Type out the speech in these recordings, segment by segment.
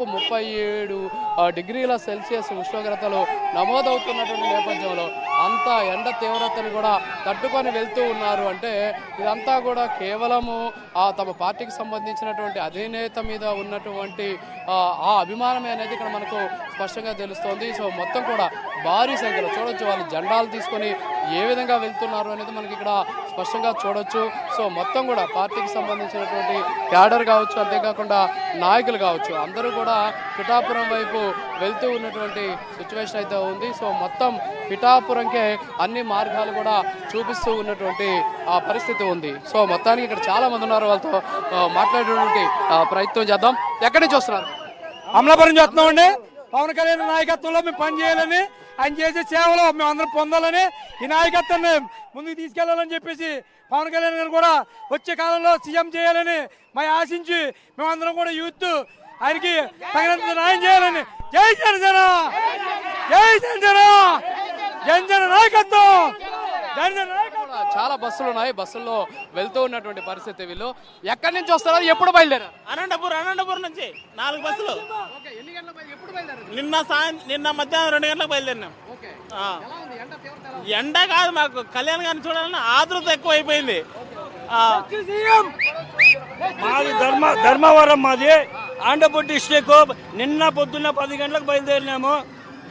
37 డిగ్రీల సెల్సియస్ ఉష్ణోగ్రతలు నమోదవుతున్నటువంటి నేపథ్యంలో అంత ఎండ తీవ్రతను కూడా తట్టుకొని వెళ్తూ ఉన్నారు. అంటే ఇదంతా కూడా కేవలము తమ పార్టీకి సంబంధించినటువంటి అధినేత మీద ఉన్నటువంటి ఆ అభిమానమే అనేది ఇక్కడ మనకు స్పష్టంగా తెలుస్తోంది. సో మొత్తం కూడా భారీ సంఖ్యలో చూడొచ్చు, వాళ్ళు జెండాలు తీసుకొని ఏ విధంగా వెళ్తున్నారు అనేది మనకి ఇక్కడ స్పష్టంగా చూడొచ్చు. సో మొత్తం కూడా పార్టీకి సంబంధించినటువంటి క్యాడర్ కావచ్చు, అంతేకాకుండా నాయకులు కావచ్చు, అందరూ కూడా పిఠాపురం వైపు వెళ్తూ ఉన్నటువంటి సిచ్యువేషన్ అయితే ఉంది. సో మొత్తం పిఠాపురంకే అన్ని మార్గాలు కూడా చూపిస్తూ ఉన్నటువంటి పరిస్థితి ఉంది. సో మొత్తానికి ఇక్కడ చాలా మంది ఉన్నారు, వాళ్ళతో మాట్లాడేటువంటి ప్రయత్నం చేద్దాం. ఎక్కడి నుంచి వస్తున్నారు? అమలాపురం చేస్తున్నామండి. పవన్ కళ్యాణ్ నాయకత్వంలో మేము పనిచేయాలని, ఆయన చేసే సేవలు మేము అందరం పొందాలని, ఈ నాయకత్వాన్ని ముందుకు తీసుకెళ్లాలని చెప్పేసి పవన్ కళ్యాణ్ గారు కూడా వచ్చే కాలంలో సీఎం చేయాలని మేము ఆశించి మేమందరం కూడా యూత్ ఆయనకి తగినంత న్యాయం చేయాలని. జై జనసేన, జై జనసేన, జనసేన నాయకత్వం, జనసేన నాయకత్వం. చాలా బస్సులు ఉన్నాయి, బస్సుల్లో వెళ్తూ ఉన్నటువంటి పరిస్థితి. వీళ్ళు ఎక్కడి నుంచి వస్తారు, ఎప్పుడు బయలుదేరారు? అనంతపురం నుంచి 4 బస్సులు. నిన్న మధ్యాహ్నం 2 గంటలకు బయలుదేరినాం. ఎండ కాదు, మాకు కళ్యాణ్ గారిని చూడాలని ఆతృత ఎక్కువ అయిపోయింది. మాది ధర్మవరం, మాది ఆంధ్రపూర్ డిస్ట్రిక్ట్. నిన్న పొద్దున్న 10 గంటలకు బయలుదేరినాము.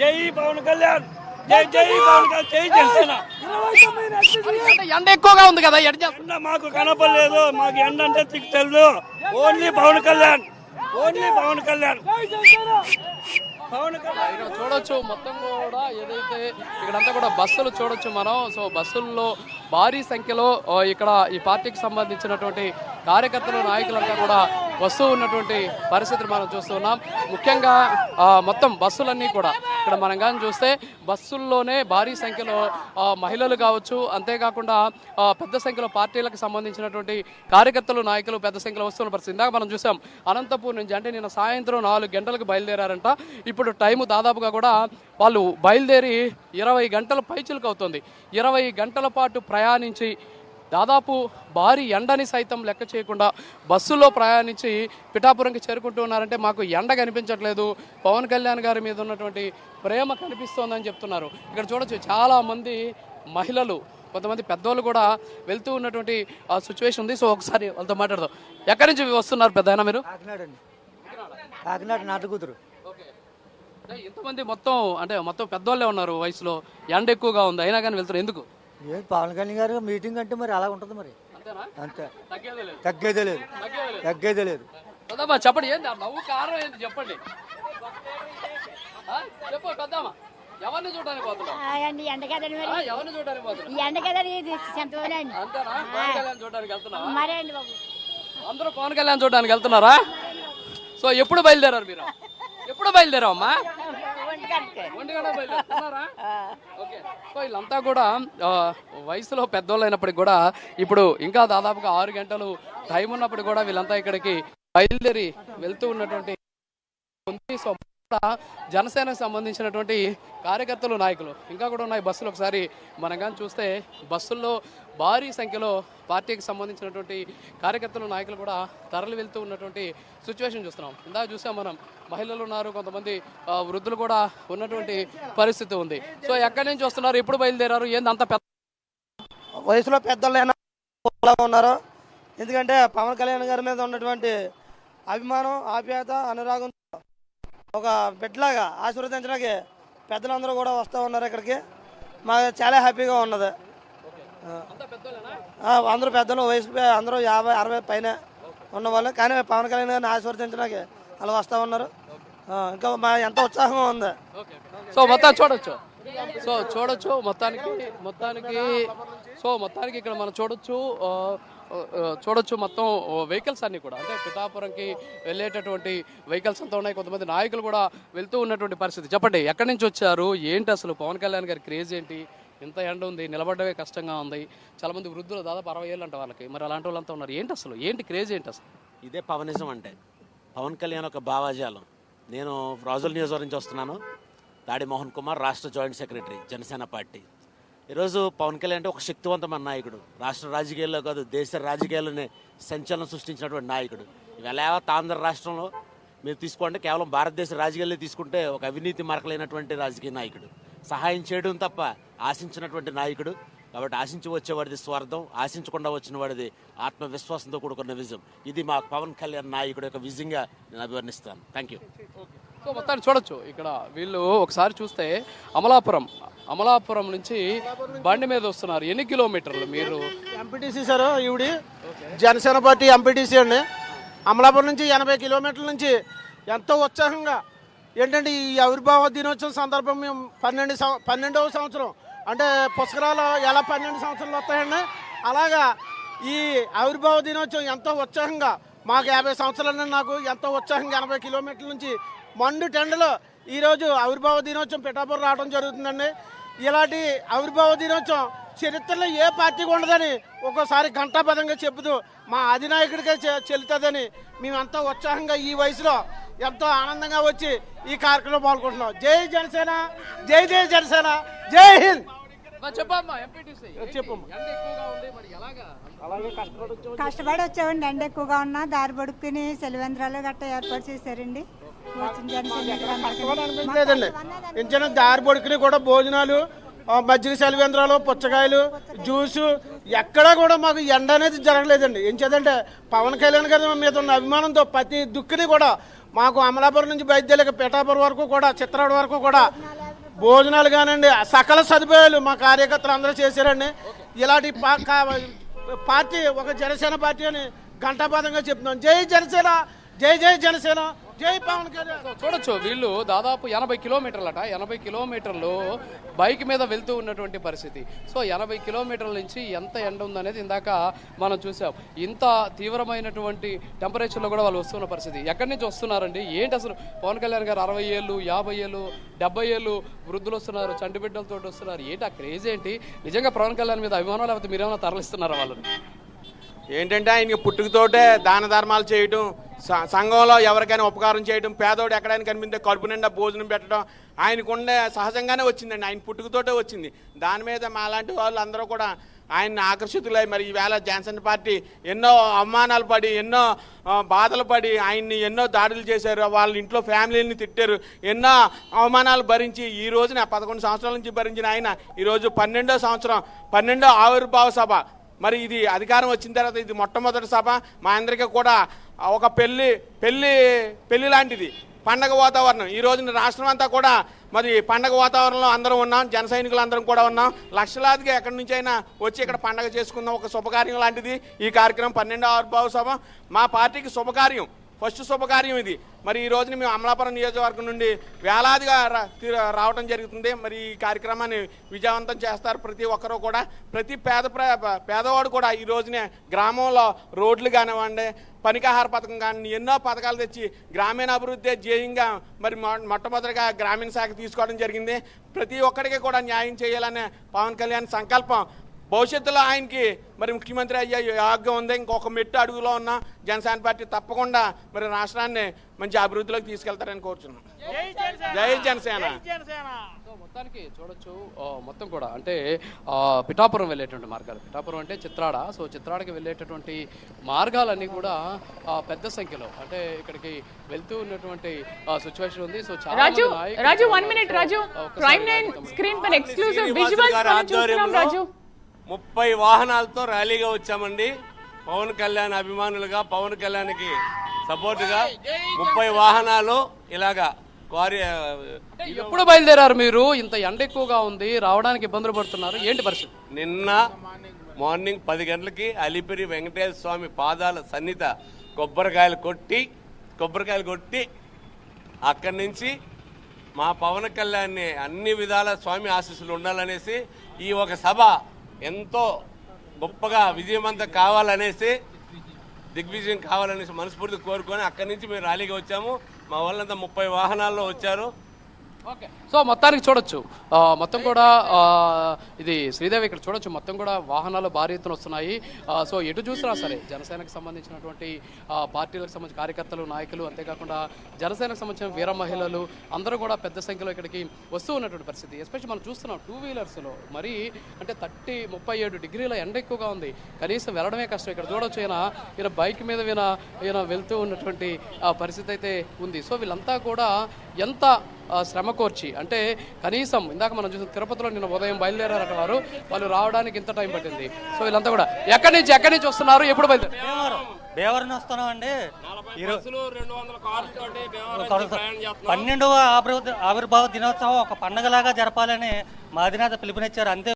జై పవన్ కళ్యాణ్, జై జై పవన్ కళ్యాణ్, జై జనసేన. ఎండ ఎక్కువగా ఉంది కదా, ఎండ మాకు కనపడలేదు, మాకు ఎండ అంటే తెలియదు. Only Pawan Kalyan, only Pawan Kalyan. ఇక్కడ చూడొచ్చు మొత్తం కూడా ఏదైతే ఇక్కడంతా కూడా బస్సులు చూడొచ్చు మనం. సో బస్సుల్లో భారీ సంఖ్యలో ఇక్కడ ఈ పార్టీకి సంబంధించినటువంటి కార్యకర్తలు, నాయకులంతా కూడా వస్తూ ఉన్నటువంటి పరిస్థితిని మనం చూస్తున్నాం. ముఖ్యంగా మొత్తం బస్సులన్నీ కూడా ఇక్కడ మనం కానీ చూస్తే బస్సుల్లోనే భారీ సంఖ్యలో మహిళలు కావచ్చు, అంతేకాకుండా పెద్ద సంఖ్యలో పార్టీలకు సంబంధించినటువంటి కార్యకర్తలు, నాయకులు పెద్ద సంఖ్యలో వస్తున్న పరిస్థితి. ఇందాక మనం చూసాం అనంతపూర్ నుంచి, అంటే నిన్న సాయంత్రం 4 గంటలకు బయలుదేరారంట. ఇప్పుడు టైము దాదాపుగా కూడా వాళ్ళు బయలుదేరి 20 గంటల పైచిలకు అవుతుంది. 20 గంటల పాటు ప్రయాణించి దాదాపు భారీ ఎండని సైతం లెక్క చేయకుండా బస్సులో ప్రయాణించి పిఠాపురంకి చేరుకుంటూ ఉన్నారంటే మాకు ఎండ కనిపించట్లేదు, పవన్ కళ్యాణ్ గారి మీద ఉన్నటువంటి ప్రేమ కనిపిస్తోందని చెప్తున్నారు. ఇక్కడ చూడొచ్చు చాలా మంది మహిళలు, కొంతమంది పెద్దోళ్ళు కూడా వెళ్తూ ఉన్నటువంటి సిచ్యువేషన్ ఉంది. సో ఒకసారి వాళ్ళతో మాట్లాడదాం. ఎక్కడి నుంచి వస్తున్నారు పెద్ద మీరు? కాకినాడ నాటుకూతురు. ఇంతమంది మొత్తం పెద్దోళ్ళే ఉన్నారు వయసులో, ఎండ ఎక్కువగా ఉంది, అయినా కానీ వెళ్తారు ఎందుకు? పవన్ కళ్యాణ్ గారు మీటింగ్ అంటే మరి అలా ఉంటుంది, మరి అంతే, తగ్గేదే లేదు, తగ్గేదే లేదు. చెప్పండి, ఏంటి నవ్వు కారణం ఏంటి చెప్పండి. చెప్పు పెద్దమ్మా, ఎవరిని చూడడానికి పోతున్నాం? ఎవరిని చూడడానికి పోతున్నాం? అంతేనా? పవన్ కళ్యాణ్ చూడడానికి వెళ్తున్నారా? అందరూ పవన్ కళ్యాణ్ చూడడానికి వెళ్తున్నారా? సో ఎప్పుడు బయలుదేరారు మీరు? ఎప్పుడు బయలుదేరావమ్మా? 1 గంట బయలుదేరుతున్నారా? ఓకే. సో వీళ్ళంతా కూడా వయసులో పెద్దోళ్ళు అయినప్పటికి కూడా ఇప్పుడు ఇంకా దాదాపుగా 6 గంటలు టైం ఉన్నప్పటికి కూడా వీళ్ళంతా ఇక్కడికి బయలుదేరి వెళ్తూ ఉన్నటువంటి ఉంది. సో జనసేనకు సంబంధించినటువంటి కార్యకర్తలు, నాయకులు ఇంకా కూడా ఉన్నాయి బస్సులు. ఒకసారి మనం కానీ చూస్తే బస్సుల్లో భారీ సంఖ్యలో పార్టీకి సంబంధించినటువంటి కార్యకర్తలు, నాయకులు కూడా తరలి వెళ్తూ ఉన్నటువంటి సిచ్యువేషన్ చూస్తున్నాం. ఇందాక చూసాం మనం, మహిళలు ఉన్నారు, కొంతమంది వృద్ధులు కూడా ఉన్నటువంటి పరిస్థితి ఉంది. సో ఎక్కడి నుంచి వస్తున్నారు, ఎప్పుడు బయలుదేరారు, ఏంది అంత పెద్ద వయసులో పెద్దలు ఉన్నారు? ఎందుకంటే పవన్ కళ్యాణ్ గారి మీద ఉన్నటువంటి అభిమానం, ఆప్యాయత, అనురాగం ఒక బిడ్డలాగా ఆశీర్వదించడానికి పెద్దలందరూ కూడా వస్తూ ఉన్నారు ఇక్కడికి. మాకు చాలా హ్యాపీగా ఉన్నది. అందరూ పెద్దలు, వయసు అందరూ 50-60 పైన ఉన్నవాళ్ళు, కానీ పవన్ కళ్యాణ్ గారిని ఆశీర్వదించడానికి అలా వస్తూ ఉన్నారు. ఇంకా మా ఎంత ఉత్సాహంగా ఉంది. సో మొత్తం చూడొచ్చు, మొత్తానికి ఇక్కడ మనం చూడొచ్చు మొత్తం వెహికల్స్ అన్ని కూడా, అంటే పిఠాపురంకి వెళ్ళేటటువంటి వెహికల్స్ అంతా ఉన్నాయి. కొంతమంది నాయకులు కూడా వెళ్తూ ఉన్నటువంటి పరిస్థితి. చెప్పండి, ఎక్కడి నుంచి వచ్చారు, ఏంటి అసలు పవన్ కళ్యాణ్ గారి క్రేజ్ ఏంటి? ఇంత ఎండ ఉంది, నిలబడమే కష్టంగా ఉంది, చాలా మంది వృద్ధులు దాదాపు 60 ఏళ్ళు అంట వాళ్ళకి, మరి అలాంటి వాళ్ళంతా ఉన్నారు. ఏంటి అసలు, ఏంటి క్రేజ్ ఏంటి అసలు? ఇదే పవనిజం అంటే. పవన్ కళ్యాణ్ ఒక భావజాలం. నేను రాజుల నియోజకవర్గం నుంచి వస్తున్నాను. దాడి మోహన్ కుమార్, రాష్ట్ర జాయింట్ సెక్రటరీ, జనసేన పార్టీ. ఈరోజు పవన్ కళ్యాణ్ అంటే ఒక శక్తివంతమైన నాయకుడు. రాష్ట్ర రాజకీయాల్లో కాదు, దేశ రాజకీయాల్లోనే సంచలనం సృష్టించినటువంటి నాయకుడు. ఇవాళ యావత్ ఆంధ్ర రాష్ట్రంలో మీరు తీసుకోండి, కేవలం భారతదేశ రాజకీయాల్లో తీసుకుంటే ఒక అవినీతి మరకలైనటువంటి రాజకీయ నాయకుడు, సహాయం చేయడం తప్ప ఆశించినటువంటి నాయకుడు. కాబట్టి ఆశించి వచ్చేవాడిది స్వార్థం, ఆశించకుండా వచ్చిన వాడిది ఆత్మవిశ్వాసంతో కూడుకున్న విజయం. ఇది మా పవన్ కళ్యాణ్ నాయకుడు యొక్క విజయంగా నేను అభివర్ణిస్తాను. Thank you. సో మొత్తాన్ని చూడొచ్చు ఇక్కడ వీళ్ళు ఒకసారి చూస్తే అమలాపురం నుంచి బండి మీద వస్తున్నారు. ఎన్ని కిలోమీటర్లు మీరు? ఎంపీటీసీ సార్ ఈవిడి జనసేన పార్టీ ఎంపీటీసీ అండి. అమలాపురం నుంచి 80 కిలోమీటర్ల నుంచి ఎంతో ఉత్సాహంగా ఏంటంటే ఈ ఆవిర్భావ దినోత్సవం సందర్భం మేము 12వ సంవత్సరం అంటే పుష్కరాలు ఎలా 12 సంవత్సరాలు వస్తాయండి, అలాగా ఈ ఆవిర్భావ దినోత్సవం ఎంతో ఉత్సాహంగా మాకు 50 సంవత్సరాలు నాకు ఎంతో ఉత్సాహంగా 80 కిలోమీటర్ల నుంచి మండు టెండలో ఈరోజు ఆవిర్భావ దినోత్సవం పిఠాపురం రావడం జరుగుతుందండి. ఇలాంటి ఆవిర్భావ దినోత్సవం చరిత్రలో ఏ పార్టీకి ఉండదని ఒక్కోసారి ఘంటాపథంగా చెబుతూ మా అధినాయకుడికే చెల్లుతుందని మేమంతా ఉత్సాహంగా ఈ వయసులో ఎంతో ఆనందంగా వచ్చి ఈ కార్యక్రమంలో పాల్గొంటున్నాం. జై జనసేన, జై జై జనసేన, జై హింద్. కష్టపడి వచ్చామండి. ఎండ ఎక్కువగా ఉన్నా దారి పడుకుని సెలవేంద్రాలు గట్ట ఏర్పాటు చేశారండి. లేదండి ఎంచిన దారి పడుకుని కూడా భోజనాలు, మజ్జిగ సెలవేంద్రాలు, పుచ్చకాయలు, జ్యూసు ఎక్కడా కూడా మాకు ఎండ అనేది జరగలేదండి. ఏం చేద్దంటే పవన్ కళ్యాణ్ గారి మీద ఉన్న అభిమానంతో ప్రతి దుక్కుని కూడా మాకు అమలాపురం నుంచి బయలుదేరి పిఠాపురం వరకు కూడా, చిత్రాడ వరకు కూడా భోజనాలు కానివ్వండి, సకల సదుపాయాలు మా కార్యకర్తలు అందరూ చేశారండి. ఇలాంటి పార్టీ ఒక జనసేన పార్టీ అని ఘంటాపథంగా చెప్తున్నాం. జై జనసేన, జై జై జనసేన, జై పవన్ కళ్యాణ్. చూడొచ్చు వీళ్ళు దాదాపు 80 కిలోమీటర్లట. 80 కిలోమీటర్లు బైక్ మీద వెళ్తూ ఉన్నటువంటి పరిస్థితి. సో 80 కిలోమీటర్ల నుంచి ఎంత ఎండ ఉందనేది ఇందాక మనం చూసాం. ఇంత తీవ్రమైనటువంటి టెంపరేచర్లో కూడా వాళ్ళు వస్తున్న పరిస్థితి. ఎక్కడి నుంచి వస్తున్నారండి, ఏంటి అసలు? పవన్ కళ్యాణ్ గారు 60 ఏళ్ళు, 50 ఏళ్ళు, 70 ఏళ్ళు వృద్ధులు వస్తున్నారు, చంటి బిడ్డలతో వస్తున్నారు. ఏంటి ఆ క్రేజ్ ఏంటి? నిజంగా పవన్ కళ్యాణ్ మీద అభిమానం లేకపోతే మీరేమైనా తరలిస్తున్నారా వాళ్ళని? ఏంటంటే ఆయనకి పుట్టుకతోటే దాన ధర్మాలు చేయటం, సంఘంలో ఎవరికైనా ఉపకారం చేయడం, పేదోడు ఎక్కడైనా కనిపిస్తే కడుపు నిండా భోజనం పెట్టడం ఆయనకుండే సహజంగానే వచ్చిందండి. ఆయన పుట్టుకతోటే వచ్చింది. దాని మీద మాలాంటి వాళ్ళు అందరూ కూడా ఆయన్ని ఆకర్షితులై మరి ఈవేళ జనసేన పార్టీ ఎన్నో అవమానాలు పడి, ఎన్నో బాధలు పడి ఆయన్ని ఎన్నో దాడులు చేశారు, వాళ్ళ ఇంట్లో ఫ్యామిలీని తిట్టారు, ఎన్నో అవమానాలు భరించి ఈ రోజున 11 సంవత్సరాల నుంచి భరించిన ఆయన ఈరోజు 12వ సంవత్సరం 12వ ఆవిర్భావ సభ. మరి ఇది అధికారం వచ్చిన తర్వాత ఇది మొట్టమొదటి సభ. మా అందరికీ కూడా ఒక పెళ్లి లాంటిది, పండగ వాతావరణం. ఈ రోజున రాష్ట్రం అంతా కూడా మరి పండగ వాతావరణంలో అందరం ఉన్నాం, జన సైనికులు అందరం కూడా ఉన్నాం. లక్షలాదిగా ఎక్కడి నుంచి అయినా వచ్చి ఇక్కడ పండగ చేసుకుందాం. ఒక శుభకార్యం లాంటిది ఈ కార్యక్రమం. 12వ ఆవిర్భావ సభ మా పార్టీకి శుభకార్యం, ఫస్ట్ శుభకార్యం ఇది. మరి ఈ రోజున మేము అమలాపురం నియోజకవర్గం నుండి వేలాదిగా రావడం జరుగుతుంది. మరి ఈ కార్యక్రమాన్ని విజయవంతం చేస్తారు ప్రతి ఒక్కరూ కూడా. ప్రతి పేదవాడు కూడా ఈ రోజునే గ్రామంలో రోడ్లు కానివ్వండి, పనికాహార పథకం కానీ ఎన్నో పథకాలు తెచ్చి గ్రామీణ అభివృద్ధి ధ్యేయంగా మరి మొట్టమొదటిగా గ్రామీణ శాఖ తీసుకోవడం జరిగింది. ప్రతి ఒక్కరికి కూడా న్యాయం చేయాలనే పవన్ కళ్యాణ్ సంకల్పం. భవిష్యత్తులో ఆయనకి మరి ముఖ్యమంత్రి అయ్యే యోగ్యం ఉంది. ఇంకొక మెట్టు అడుగులో ఉన్న జనసేన పార్టీ తప్పకుండా మరి రాష్ట్రాన్ని మంచి అభివృద్ధిలోకి తీసుకెళ్తారని కోరుచున్నాం. జై జనసేన. మొత్తానికి చూడొచ్చు మొత్తం కూడా అంటే పిఠాపురం వెళ్ళేటువంటి మార్గాలు, పిఠాపురం అంటే చిత్రాడ. సో చిత్రాడకి వెళ్ళేటటువంటి మార్గాలన్నీ కూడా పెద్ద సంఖ్యలో అంటే ఇక్కడికి వెళ్తూ ఉన్నటువంటి సిచ్యువేషన్ ఉంది. సో చాలా రాజు 1 మినిట్ రాజు, ప్రైమ్ 9 స్క్రీన్ పై ఎక్స్క్లూజివ్ విజువల్స్ చూస్తున్నాం. రాజు 30 వాహనాలతో ర్యాలీగా వచ్చామండి. పవన్ కళ్యాణ్ అభిమానులుగా, పవన్ కళ్యాణ్కి సపోర్టుగా 30 వాహనాలు ఇలాగా. ఎప్పుడు బయలుదేరారు మీరు? ఇంత ఎండ ఎక్కువగా ఉంది, రావడానికి ఇబ్బందులు పడుతున్నారు, ఏంటి పరిస్థితి? నిన్న మార్నింగ్ 10 గంటలకి అలిపిరి వెంకటేశ్వర స్వామి పాదాల సన్నిధ కొబ్బరికాయలు కొట్టి అక్కడి నుంచి మా పవన్ కళ్యాణ్ని అన్ని విధాల స్వామి ఆశీస్సులు ఉండాలనేసి ఈ ఒక సభ ఎంతో గొప్పగా విజయవంతం కావాలనేసి, దిగ్విజయం కావాలనేసి మనస్ఫూర్తి కోరుకొని అక్కడి నుంచి మేము ర్యాలీగా వచ్చాము. మా వాళ్ళంతా 30 వాహనాల్లో వచ్చారు. ఓకే, సో మొత్తానికి చూడొచ్చు మొత్తం కూడా ఇది శ్రీదేవి ఇక్కడ చూడొచ్చు, మొత్తం కూడా వాహనాలు భారీ ఎత్తున వస్తున్నాయి. సో ఎటు చూసినా సరే జనసేనకు సంబంధించినటువంటి పార్టీలకు సంబంధించిన కార్యకర్తలు, నాయకులు, అంతేకాకుండా జనసేనకు సంబంధించిన వీర మహిళలు అందరూ కూడా పెద్ద సంఖ్యలో ఇక్కడికి వస్తూ ఉన్నటువంటి పరిస్థితి. ఎస్పెషల్లీ మనం చూస్తున్నాం 2 వీలర్స్లో మరి అంటే 37 డిగ్రీల ఎండ ఎక్కువగా ఉంది, కనీసం వెళ్ళడమే కష్టం. ఇక్కడ చూడొచ్చు ఈయన బైక్ మీద ఈయన వెళ్తూ ఉన్నటువంటి పరిస్థితి అయితే ఉంది. సో వీళ్ళంతా కూడా ఎంత శ్రమ కోర్చి అంటే కనీసం ఇందాక మనం చూసిన తిరుపతిలో నిన్న ఉదయం బయలుదేరారట వాళ్ళు రావడానికి ఇంత టైం పట్టింది. సో వీళ్ళంతా కూడా ఎక్కడి నుంచి వస్తున్నారు, ఎప్పుడు బయలుదేరారు? భీమవరం వస్తున్నాం అండి. 12వ ఆవిర్భావ దినోత్సవం ఒక పండగలాగా జరపాలని మా అధినేత పిలుపునిచ్చారు. అంతే